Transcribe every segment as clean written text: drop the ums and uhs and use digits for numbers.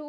2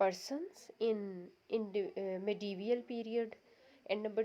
persons in medieval period, and number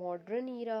modern era,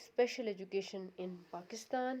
special education in Pakistan।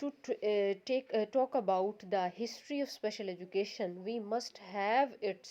to talk about the history of special education, we must have its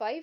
5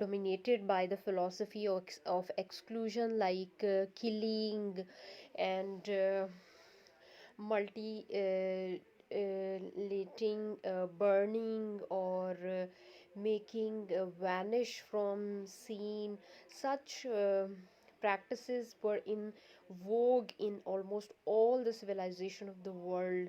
dominated by the philosophy of exclusion, like killing and mutilating, burning, or making vanish from scene. Such practices were in vogue in almost all the civilization of the world.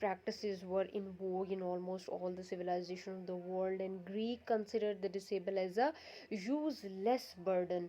practices were in vogue in almost all the civilization of the world, and Greek considered the disabled as a useless burden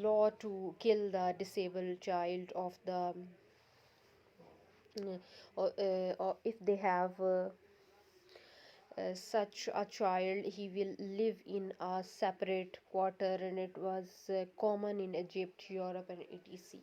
law to kill the disabled child of the or if they have such a child, he will live in a separate quarter, and it was common in Egypt, Europe and etc।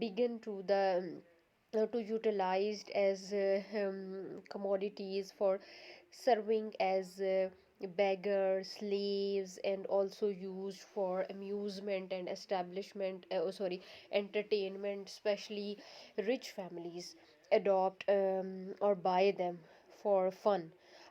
begin to utilized as commodities for serving as beggars, slaves, and also used for amusement and entertainment. Especially rich families adopt or buy them for fun।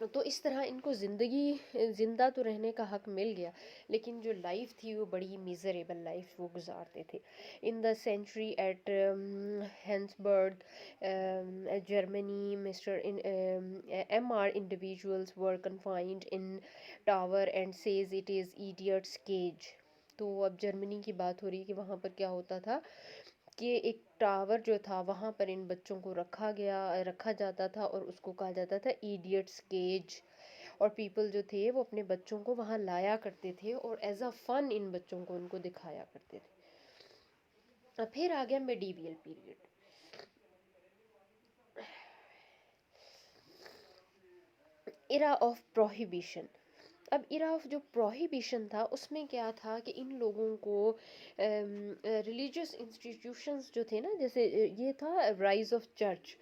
تو اس طرح ان کو زندہ تو رہنے کا حق مل گیا، لیکن جو لائف تھی وہ بڑی میزریبل لائف وہ گزارتے تھے. In the century at Heinsberg Germany mister M R individuals were confined in tower and says it is idiots cage. تو اب جرمنی کی بات ہو رہی ہے کہ وہاں پر کیا ہوتا تھا کہ ایک ٹاور جو تھا وہاں پر ان بچوں کو رکھا جاتا تھا اور اس کو کہا جاتا تھا ایڈیٹس کیج. اور پیپل جو تھے وہ اپنے بچوں کو وہاں لایا کرتے تھے اور ایز اے فن ان بچوں کو ان کو دکھایا کرتے تھے. اب پھر آ گیا medieval period. Era of prohibition. اب ایرا آف جو پروہیبیشن تھا اس میں کیا تھا کہ ان لوگوں کو ریلیجیس انسٹیٹیوشنز جو تھے نا، جیسے یہ تھا رائز آف چرچ.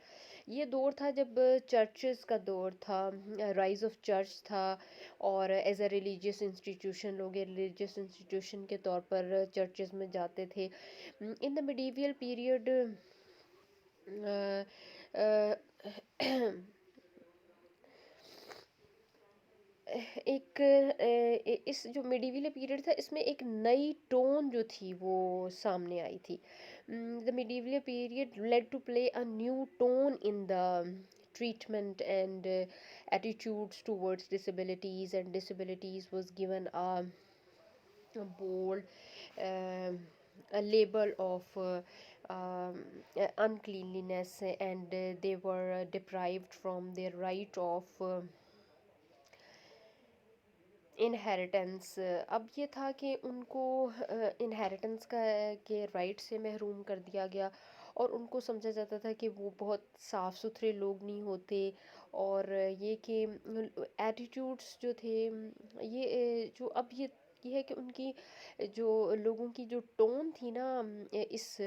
یہ دور تھا جب چرچز کا دور تھا، رائز آف چرچ تھا. اور ایز اے ریلیجیس انسٹیٹیوشن لوگ ریلیجیس انسٹیٹیوشن کے طور پر چرچز میں جاتے تھے. ان دا میڈیویل پیریڈ ایک اس جو میڈیویل پیریڈ تھا اس میں ایک نئی ٹون جو تھی وہ سامنے آئی تھی. The medieval period led to play a new tone in the treatment and attitudes towards disabilities, and disabilities was given a bold a label of uncleanliness, and they were deprived from their right of inheritance. اب یہ تھا کہ ان کو inheritance کے right سے محروم کر دیا گیا، اور ان کو سمجھا جاتا تھا کہ وہ بہت صاف ستھرے لوگ نہیں ہوتے. اور یہ کہ ایٹیٹیوڈس جو تھے یہ جو اب یہ ہے کہ ان کی جو لوگوں کی جو ٹون تھی نا اس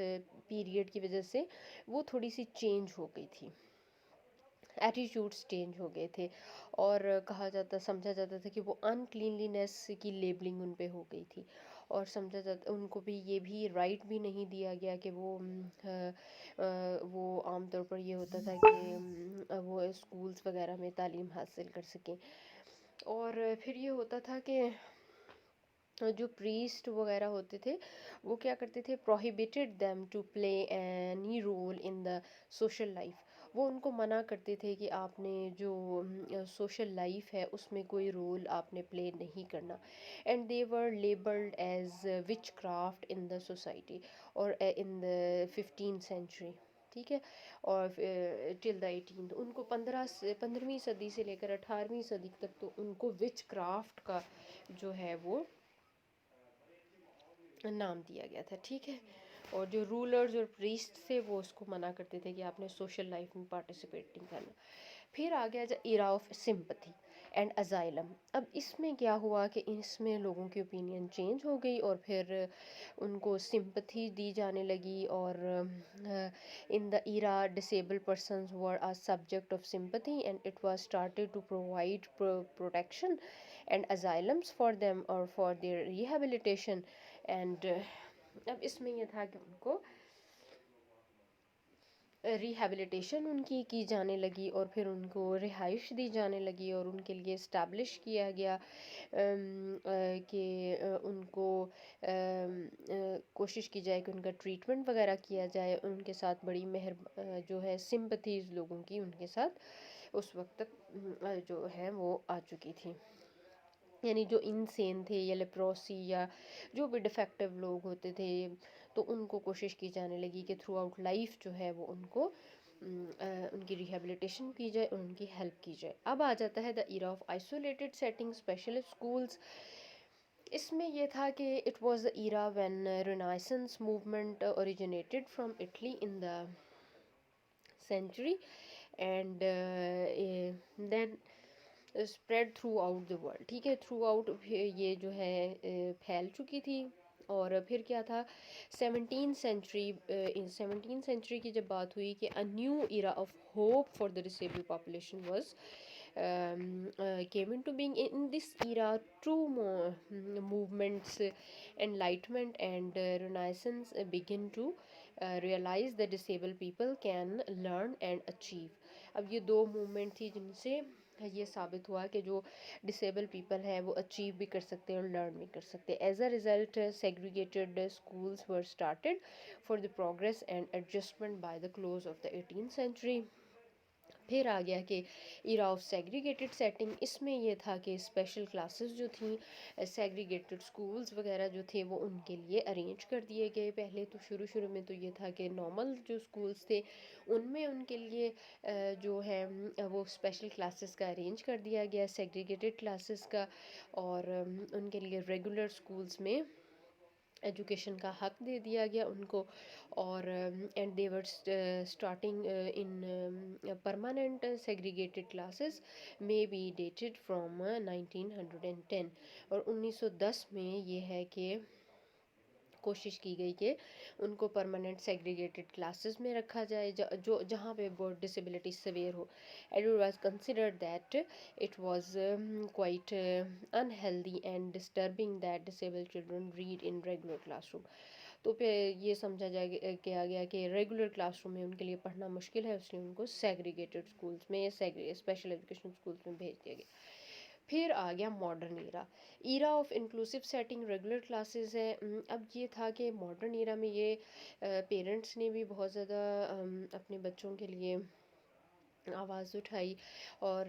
پیریڈ کی وجہ سے وہ تھوڑی سی چینج ہو گئی تھی، ایٹیٹیوڈس چینج ہو گئے تھے. اور سمجھا جاتا تھا کہ وہ ان کلینلینس کی لیبلنگ ان پہ ہو گئی تھی، اور سمجھا جاتا ان کو بھی یہ بھی رائٹ بھی نہیں دیا گیا کہ وہ عام طور پر یہ ہوتا تھا کہ وہ اسکولس وغیرہ میں تعلیم حاصل کر سکیں. اور پھر یہ ہوتا تھا کہ جو پریسٹ وغیرہ ہوتے تھے وہ کیا کرتے تھے، prohibited them to play any role in the social life. وہ ان کو منع کرتے تھے کہ آپ نے جو سوشل لائف ہے اس میں کوئی رول آپ نے پلے نہیں کرنا. And they were labeled as witchcraft in the society اور in the 15th century. ٹھیک ہے. اور ٹل دا 18 ان کو 15ویں صدی سے لے کر 18ویں صدی تک تو ان کو وچ کرافٹ کا جو ہے وہ نام دیا گیا تھا. ٹھیک ہے. اور جو رولرز اور پریسٹ تھے وہ اس کو منع کرتے تھے کہ آپ نے سوشل لائف میں پارٹیسپیٹ نہیں کرنا. پھر آ گیا ایرا آف سمپتھی اینڈ ازائلم. اب اس میں کیا ہوا کہ اس میں لوگوں کی اوپینین چینج ہو گئی اور پھر ان کو سمپتھی دی جانے لگی. اور in the era disabled persons were a subject of sympathy and it was started to provide protection and asylums for them or for their rehabilitation. And اب اس میں یہ تھا کہ ان کو ریہیبلیٹیشن ان کی جانے لگی اور پھر ان کو رہائش دی جانے لگی اور ان کے لیے اسٹیبلش کیا گیا کہ ان کو کوشش کی جائے کہ ان کا ٹریٹمنٹ وغیرہ کیا جائے. ان کے ساتھ بڑی جو ہے سمپتھیز لوگوں کی ان کے ساتھ اس وقت تک جو ہے وہ آ چکی تھی. یعنی جو انسین تھے یا لیپروسی یا جو بھی ڈیفیکٹیو لوگ ہوتے تھے تو ان کو کوشش کی جانے لگی کہ تھرو آؤٹ لائف جو ہے وہ ان کو ان کی ریہیبلیٹیشن کی جائے اور ان کی ہیلپ کی جائے. اب آ جاتا ہے the era of isolated setting special schools. اس میں یہ تھا کہ it was the era when renaissance movement originated from Italy in the century and then spread throughout the world. ٹھیک ہے. تھرو آؤٹ یہ جو ہے پھیل چکی تھی. اور پھر کیا تھا 17th century کی جب بات ہوئی کہ a new era of hope for the disabled population was came into being. In this era true movements enlightenment and renaissance begin to realize that disabled people can learn and achieve. اب یہ دو movement تھی جن سے یہ ثابت ہوا کہ جو ڈسیبل پیپل ہے وہ اچیو بھی کر سکتے ہیں اور لرن بھی کر سکتے ہیں. As a result segregated schools were started for the progress and adjustment by the close of the 18th century. پھر آ گیا کہ ایرا آف سیگریگیٹڈ سیٹنگ. اس میں یہ تھا کہ اسپیشل کلاسز جو تھیں سیگریگیٹڈ اسکولز وغیرہ جو تھے وہ ان کے لیے ارینج کر دیے گئے. پہلے تو شروع میں تو یہ تھا کہ نارمل جو اسکولز تھے ان میں ان کے لیے جو ہے وہ اسپیشل کلاسز کا ارینج کر دیا گیا سیگریگیٹڈ کلاسز کا, اور ان کے لیے ریگولر اسکولز میں ایجوکیشن کا حق دے دیا گیا ان کو. اور and they were starting in permanent segregated classes میں بی ڈیٹڈ فرام 1910. اور 1910 میں یہ ہے کہ کوشش کی گئی کہ ان کو پرماننٹ سیگریگیٹڈ کلاسز میں رکھا جائے جہاں پہ بہت disability severe who. It was considered that it was quite unhealthy and disturbing that disabled children read in regular classroom. تو پھر یہ سمجھا کیا گیا کہ ریگولر کلاس روم میں ان کے لیے پڑھنا مشکل ہے, اس لیے ان کو سیگریگیٹڈ اسکولس میں اسپیشل ایجوکیشن اسکولس میں بھیج دیا گیا. پھر آ گیا modern era of inclusive setting regular classes ہے. اب یہ تھا کہ ماڈرن ایرا میں یہ پیرنٹس نے بھی بہت زیادہ اپنے بچوں کے لیے آواز اٹھائی اور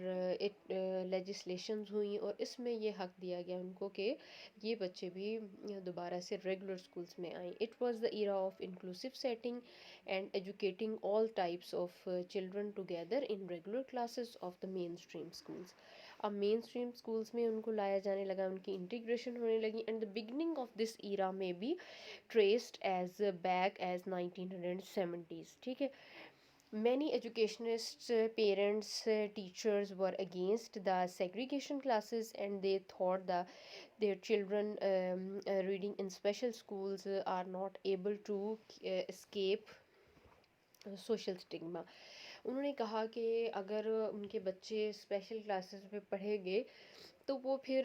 لیجسلیشنز ہوئیں, اور اس میں یہ حق دیا گیا ان کو کہ یہ بچے بھی دوبارہ سے ریگولر اسکولس میں آئیں. It was the era of inclusive setting and educating all types of children together in regular classes of the mainstream schools. اب مین اسٹریم اسکولس میں ان کو لایا جانے لگا, ان کی انٹیگریشن ہونے لگی. And the beginning of this era may be traced as back as 1970s. ٹھیک ہے. Many educationists, parents, teachers were against the segregation classes, and they thought that their children reading in special schools are not able to escape social stigma. انہوں نے کہا کہ اگر ان کے بچے special classes میں پڑھیں گے تو وہ پھر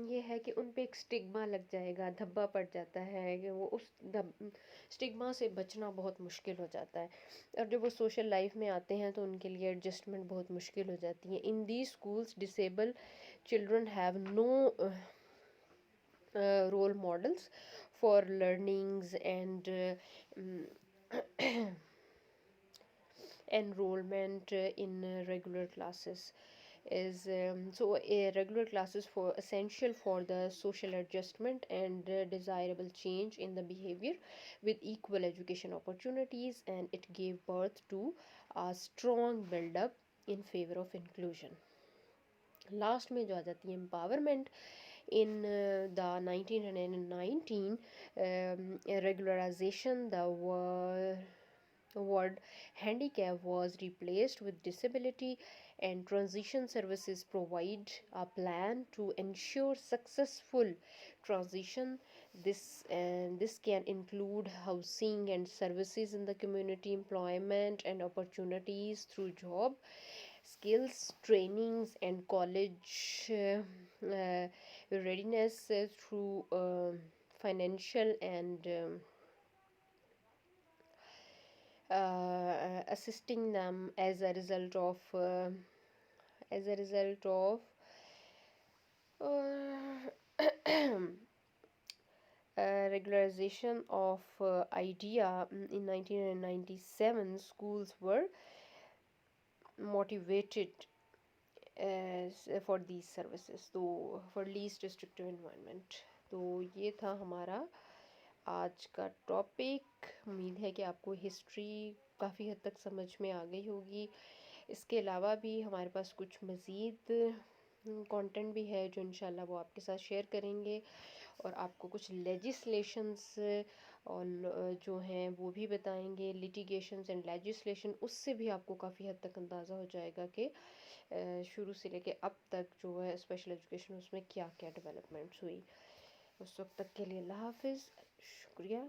یہ ہے کہ ان پہ ایک اسٹگما لگ جائے گا, دھبا پڑ جاتا ہے کہ وہ اس اسٹگما سے بچنا بہت مشکل ہو جاتا ہے, اور جب وہ سوشل لائف میں آتے ہیں تو ان کے لیے ایڈجسٹمنٹ بہت مشکل ہو جاتی ہے. In these schools disable children have no role models for learnings and enrollment in regular classes is so regular classes for essential for the social adjustment and desirable change in the behavior with equal education opportunities, and it gave birth to a strong build up in favor of inclusion. Last میں جو آ جاتی ہے empowerment. In the 1919 regularization, the word handicap was replaced with disability, and transition services provide a plan to ensure successful transition. This can include housing and services in the community, employment and opportunities through job skills trainings, and college readiness through financial and assisting them as a result of regularization of idea in 1997. Schools were motivated for these services, so for least restrictive environment. تو یہ تھا ہمارا آج کا topic. امید ہے کہ آپ کو ہسٹری کافی حد تک سمجھ میں آ گئی ہوگی. اس کے علاوہ بھی ہمارے پاس کچھ مزید کانٹینٹ بھی ہے جو انشاءاللہ وہ آپ کے ساتھ شیئر کریں گے, اور آپ کو کچھ لیجسلیشنس اور جو ہیں وہ بھی بتائیں گے, لیٹیگیشنز اینڈ لیجسلیشن. اس سے بھی آپ کو کافی حد تک اندازہ ہو جائے گا کہ شروع سے لے کے اب تک جو ہے اسپیشل ایجوکیشن اس میں کیا کیا ڈیولپمنٹس ہوئی. اس وقت تک کے لیے اللہ حافظ, شکریہ.